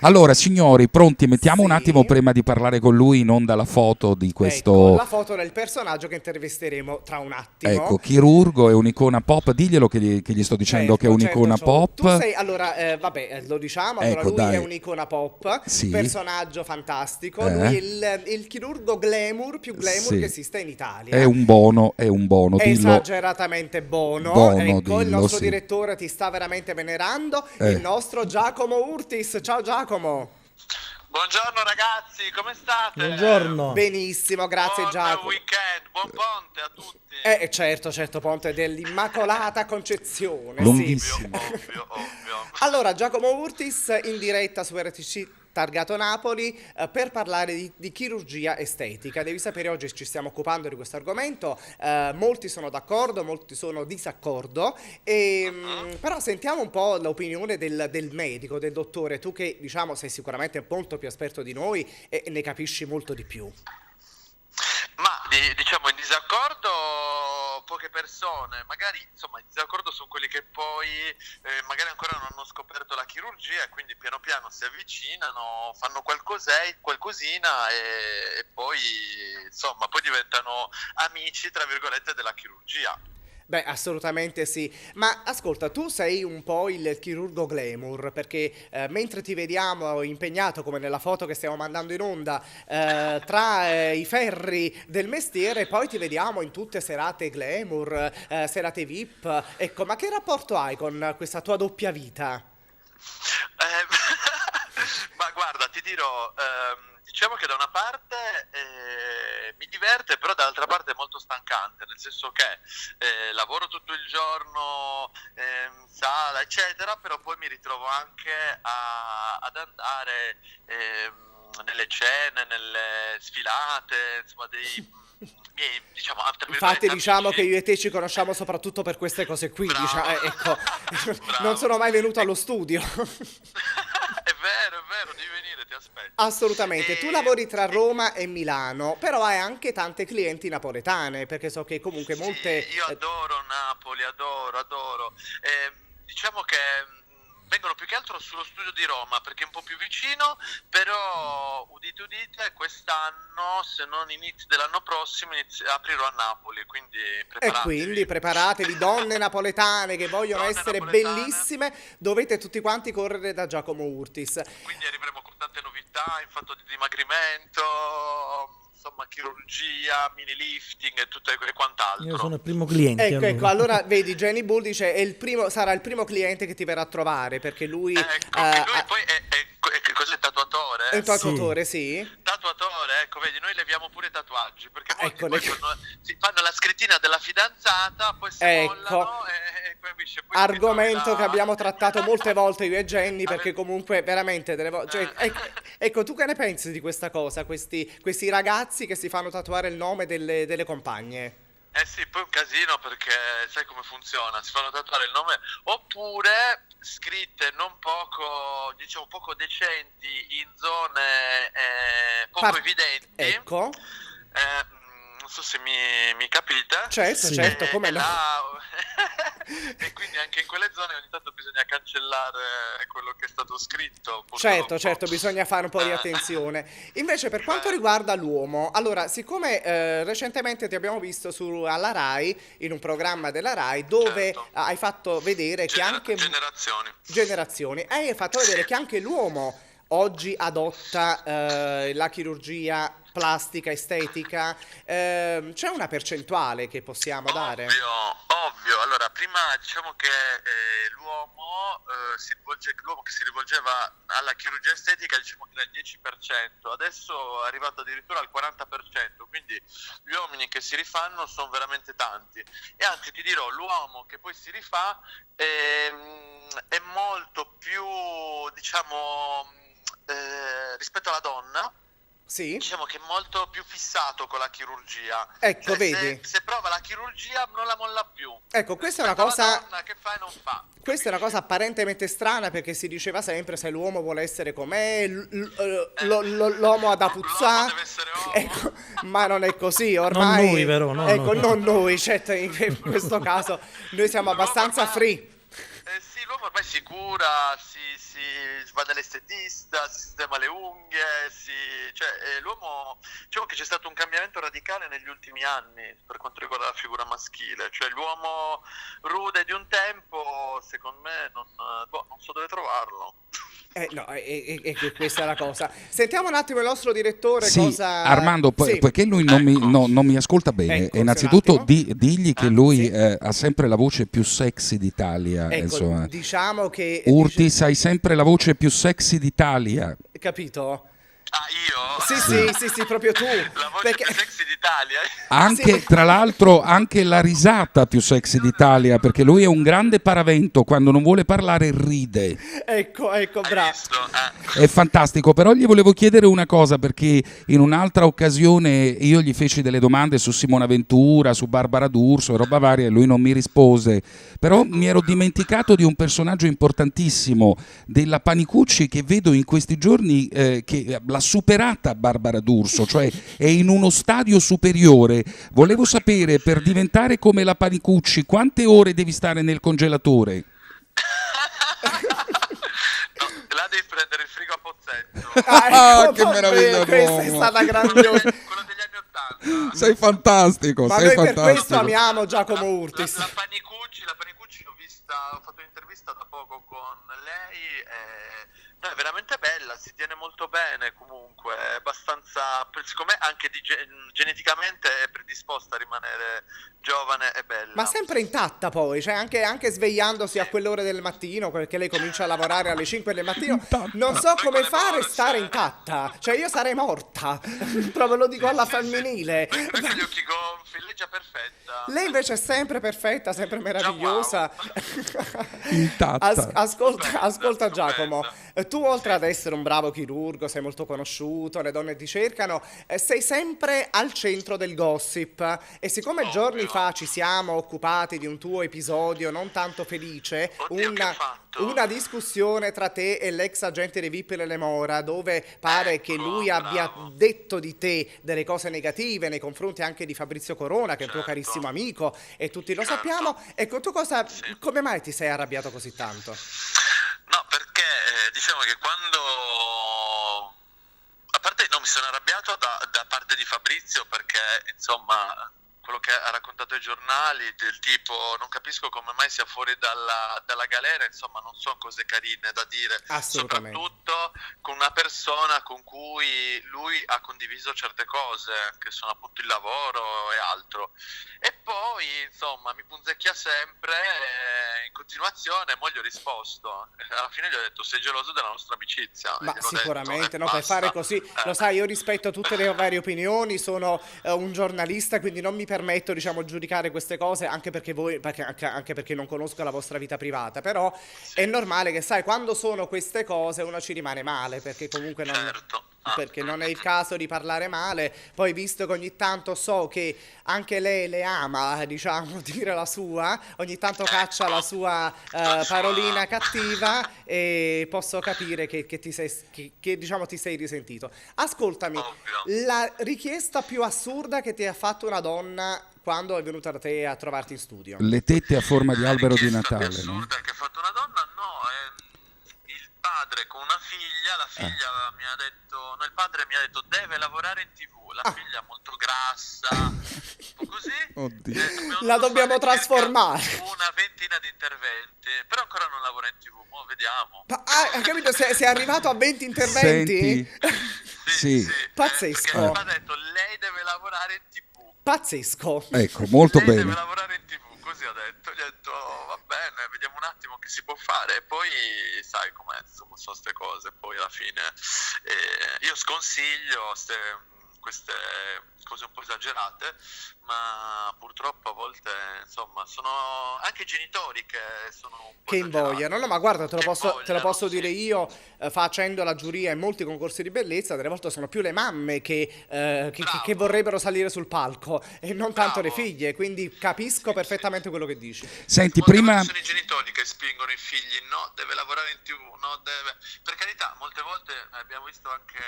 Allora, signori, pronti? Mettiamo un attimo Sì. prima di parlare con lui in onda la foto di Ecco, questo. la foto del personaggio che intervisteremo tra un Ecco, attimo. chirurgo è un'icona pop. Diglielo che gli sto dicendo che è Certo, certo, un'icona tu pop. sei, allora, vabbè, lo diciamo, allora Ecco, lui è dai. un'icona pop, Sì. personaggio fantastico, lui Eh? è il chirurgo glamour, più glamour che Sì. esista in È Italia. un bono, è un bono. Dillo. Esageratamente buono, Bono, ecco, il dillo, nostro sì. direttore ti sta veramente venerando, il Eh. nostro Giacomo Urtis. Ciao Giacomo. Buongiorno ragazzi, come state? Buongiorno. Benissimo, grazie Buon Giacomo. weekend, buon ponte a tutti. Certo, certo, Ponte dell'Immacolata Concezione, sì. Lunghissimo. Ovvio. Allora, Giacomo Urtis in diretta su RTC Targato Napoli per parlare di chirurgia estetica. Devi sapere, oggi ci stiamo occupando di questo argomento, molti sono d'accordo, molti sono disaccordo, però sentiamo un po' l'opinione del medico, del dottore, tu che diciamo sei sicuramente molto più esperto di noi e ne capisci molto di più. Ma diciamo in disaccordo poche persone, magari insomma in disaccordo sono quelli che poi magari ancora non hanno scoperto la chirurgia e quindi piano piano si avvicinano, fanno qualcosina e poi insomma poi diventano amici tra virgolette della chirurgia. Beh, assolutamente sì. Ma ascolta, tu sei un po' il chirurgo glamour, perché mentre ti vediamo impegnato, come nella foto che stiamo mandando in onda, tra i ferri del mestiere, poi ti vediamo in tutte serate glamour, serate VIP. Ecco, ma che rapporto hai con questa tua doppia vita? Eh, ma guarda, ti dirò, diciamo che da una parte mi diverte, però dall'altra parte è molto stancante, nel senso che lavoro tutto il giorno in sala, eccetera, però poi mi ritrovo anche ad andare nelle cene, nelle sfilate, insomma, dei miei, diciamo, tra Infatti virgolette, diciamo che amici. io e te ci conosciamo soprattutto per queste cose qui, Bravo, ecco, non bravo. sono mai venuto E- allo studio. è vero, devi venire, ti aspetto. Assolutamente, tu E, lavori tra e- Roma e Milano, però hai anche tante clienti napoletane, perché so che comunque sì, molte... io adoro Napoli, adoro. Diciamo che vengono più che altro sullo studio di Roma perché è un po' più vicino, però udite, quest'anno, se non inizio dell'anno prossimo, aprirò a Napoli, quindi E quindi preparatevi. preparatevi, donne napoletane che vogliono Donne essere napoletane. bellissime, dovete tutti quanti correre da Giacomo Urtis. Quindi arriveremo con tante novità in fatto di dimagrimento, insomma chirurgia, mini lifting e tutto e Io sono quant'altro. il primo cliente Ecco, allora. allora vedi, Jenny Bull dice sarà il primo cliente che ti verrà a trovare, perché lui Ecco, e lui poi che cos'è è un tatuatore? Sì. tatuatore, sì? Tatuatore, ecco, vedi, noi leviamo pure i tatuaggi, perché molti Ecco, poi si fanno la scrittina della fidanzata, poi si ecco. mollano e capisci, poi ti ritrovi Argomento che là. abbiamo trattato molte volte io e Jenny, perché Ave- comunque veramente cioè, ecco, tu che ne pensi di questa cosa? Questi ragazzi che si fanno tatuare il nome delle compagne? Eh sì, poi è un casino perché sai come funziona, si fanno tatuare il nome, oppure scritte non poco, diciamo poco decenti in zone poco evidenti, Ecco, non so se mi capite, certo, Sì. certo, come e no? là, e quindi anche in quelle zone ogni tanto bisogna cancellare quello che è stato scritto, Certo, purtroppo. certo, bisogna fare un po' di Eh, attenzione. Invece, per quanto certo, riguarda l'uomo, allora, siccome recentemente ti abbiamo visto alla Rai, in un programma della Rai, dove certo. hai fatto vedere che anche Generazioni. generazioni, hai fatto vedere Sì. che anche l'uomo oggi adotta la chirurgia plastica, estetica. C'è una percentuale che possiamo dare? Ovvio. Allora, prima diciamo che l'uomo che si rivolgeva alla chirurgia estetica, diciamo che era il 10%, adesso è arrivato addirittura al 40%, quindi gli uomini che si rifanno sono veramente tanti. E anzi, ti dirò, l'uomo che poi si rifà è molto più, diciamo, rispetto alla donna. Sì? Diciamo che è molto più fissato con la chirurgia, Ecco, cioè vedi? se prova la chirurgia non la molla più. Ecco, questa è una Rispetto alla cosa. donna che fa e non fa, Questa è una cosa capisci? apparentemente strana, perché si diceva sempre se l'uomo vuole essere com'è, l'uomo ha da L'uomo puzzare. deve essere uomo. Ecco, ma non è così, Non ormai. noi, però, no, Ecco, no. non noi, certo, in questo caso noi siamo L'uomo abbastanza ormai, free. sì, l'uomo ormai si cura, si va dall'estetista, si sistema le unghie, l'uomo, diciamo che c'è stato un cambiamento radicale negli ultimi anni per quanto riguarda la figura maschile, cioè l'uomo rude di un tempo, secondo me, non so dove trovarlo. No, questa è la cosa. Sentiamo un attimo il nostro direttore. Sì, cosa... Armando, poiché lui non mi ascolta bene, Ecco, innanzitutto digli che lui sì. ha sempre la voce più sexy d'Italia. Ecco, insomma. diciamo che... Urtis, hai sempre la voce più sexy d'Italia. Capito? Ah, io? Sì, proprio tu. La voce più sexy d'Italia. Anche, Sì. tra l'altro, anche la risata più sexy d'Italia, perché lui è un grande paravento, quando non vuole parlare ride. Ecco, bravo. È fantastico, però gli volevo chiedere una cosa, perché in un'altra occasione io gli feci delle domande su Simona Ventura, su Barbara D'Urso e roba varia, e lui non mi rispose. Però mi ero dimenticato di un personaggio importantissimo, della Panicucci, che vedo in questi giorni che l'ha superata Barbara D'Urso, cioè è in uno stadio superiore. Volevo sapere, per diventare come la Panicucci, quante ore devi stare nel congelatore? Là devi prendere il frigo a pozzetto. Ecco, che meraviglia questa è d'uomo. stata grandiosa. Quello degli anni '80. Sei fantastico, Ma sei noi per fantastico. questo amiamo Giacomo Urtis. La Panicucci ho fatto un'intervista da poco con lei, no, è veramente bella, si tiene molto bene comunque, è abbastanza, secondo me anche geneticamente è predisposta a rimanere giovane e bella. Ma sempre intatta poi, cioè anche svegliandosi a quell'ore del mattino, perché lei comincia a lavorare alle 5 del mattino, non so come fare a stare intatta, cioè io sarei morta, proprio lo dico alla femminile. Lui con gli occhi gonfi, lei è già perfetta. Lei invece è sempre perfetta, sempre meravigliosa. Intatta. Ascolta Giacomo, tu oltre ad essere un bravo chirurgo, sei molto conosciuto, le donne ti cercano, sei sempre al centro del gossip, e siccome giorni fa ci siamo occupati di un tuo episodio non tanto felice, Oddio, che ho fatto? una discussione tra te e l'ex agente di VIP Lele Mora, dove pare che lui abbia detto di te delle cose negative nei confronti anche di Fabrizio Corona, che è un tuo carissimo amico, e tutti lo sappiamo. Ecco, tu come mai ti sei arrabbiato così tanto? No, perché diciamo che quando, a parte mi sono arrabbiato da parte di Fabrizio, perché insomma quello che ha raccontato ai giornali, del tipo non capisco come mai sia fuori dalla galera, insomma non sono cose carine da dire, soprattutto con una persona con cui lui ha condiviso certe cose, che sono appunto il lavoro e altro. E poi insomma mi punzecchia sempre, in continuazione, mo gli ho risposto, alla fine gli ho detto: sei geloso della nostra amicizia? Ma sicuramente, detto, no, per fare così, lo sai, io rispetto tutte le varie opinioni, sono un giornalista, quindi non mi permetto, diciamo, giudicare queste cose, anche perché anche perché non conosco la vostra vita privata, però è normale che, sai, quando sono queste cose uno ci rimane male, perché comunque perché non è il caso di parlare male. Poi, visto che ogni tanto so che anche lei le ama, diciamo, dire la sua, ogni tanto caccia la sua parolina cattiva, e posso capire che diciamo ti sei risentito. Ascoltami, la richiesta più assurda che ti ha fatto una donna quando è venuta da te a trovarti in studio? Le tette a forma di albero di Natale, più no? assurda che ha fatto una donna, no, il padre con una figlia, la figlia mi ha detto, no, il padre mi ha detto deve lavorare in TV, la figlia molto grassa, un po' così. Oddio. La dobbiamo trasformare. Una ventina di interventi, però ancora non lavora in TV, mo vediamo. Hai capito? Sei arrivato a 20 interventi? Senti, sì. Pazzesco. Perché mi ha detto lei deve lavorare in TV. Pazzesco. Ecco, molto Lei bene. deve lavorare in TV, così ho detto. Gli ho detto va bene, vediamo un attimo che si può fare. E poi sai com'è, insomma, sono queste cose. Poi alla fine io sconsiglio queste cose un po' esagerate, ma purtroppo a volte, insomma, sono anche i genitori che sono un po' Che invogliano. No, ma guarda, te lo posso sì. dire io, facendo la giuria in molti concorsi di bellezza, delle volte sono più le mamme che vorrebbero salire sul palco, e non tanto le figlie, quindi capisco perfettamente quello che dici. Senti, Molte prima... volte sono i genitori che spingono i figli, no, deve lavorare in TV, no, deve... Per carità, molte volte abbiamo visto anche,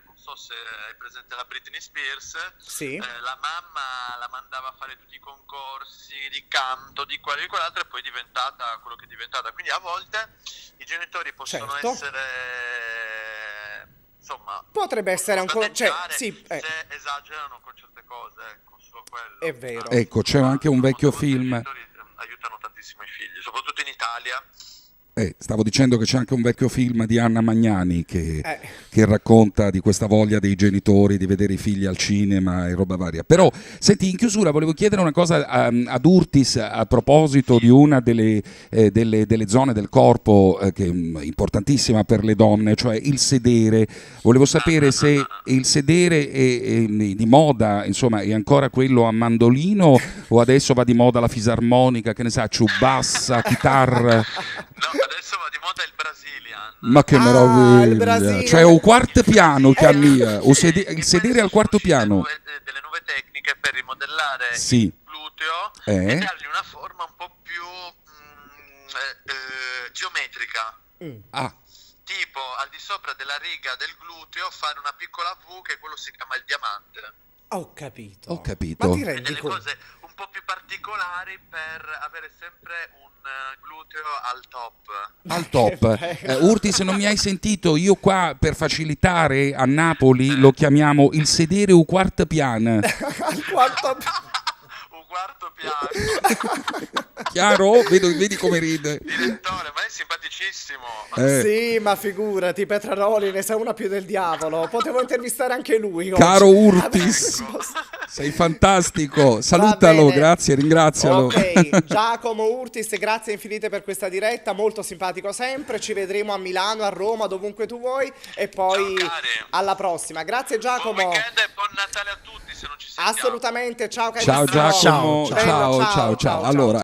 non so se hai presente la Britney Spears, Sì. La mamma la mandava a fare tutti i concorsi di canto, di quello e di quell'altro, e poi è diventata quello che è diventata. Quindi a volte i genitori possono Certo. essere, insomma, Potrebbe essere un danneggiare sì, se esagerano con certe cose, ecco, solo quello. È vero. Ecco, c'è anche un vecchio Molte volte film. I genitori aiutano tantissimo i figli, soprattutto in Italia. Stavo dicendo che c'è anche un vecchio film di Anna Magnani che racconta di questa voglia dei genitori di vedere i figli al cinema e roba varia. Però, senti, in chiusura volevo chiedere una cosa ad Urtis a proposito di una delle zone del corpo che è importantissima per le donne, cioè il sedere. Volevo sapere se il sedere è di moda, insomma, è ancora quello a mandolino o adesso va di moda la fisarmonica, che ne sa, ciubassa, chitarra. No, adesso va di moda il Brazilian. Ma che il meraviglia! Brasile. Cioè un quarto piano, mia. Il sedere al quarto piano. Delle nuove tecniche per rimodellare Sì. il gluteo e dargli una forma un po' più geometrica. Ah, Tipo, al di sopra della riga del gluteo fare una piccola V, che quello si chiama il diamante. Ho capito. ho capito. Ma ti E rendi delle conto? cose un po' più particolari per avere sempre un gluteo al top. Al top. Urtis, non mi hai sentito? Io qua per facilitare a Napoli lo chiamiamo il sedere un quarto piano. Al quarto Un quarto piano. Chiaro? Vedi come ride. Direttore, ma è simpaticissimo. Sì, ma figurati, Petraroli ne sa una più del diavolo. Potevo intervistare anche lui oggi. Caro Urtis, sei fantastico. Salutalo, bene. grazie, ringrazialo. Ok, Giacomo Urtis, grazie infinite per questa diretta, molto simpatico sempre. Ci vedremo a Milano, a Roma, dovunque tu vuoi. E poi Ciao, cari. alla prossima. Grazie Buon Giacomo. weekend e buon Natale a tutti, se non ci sentiamo. Assolutamente, ciao Ciao carissimo. Giacomo, Bello, ciao. Allora,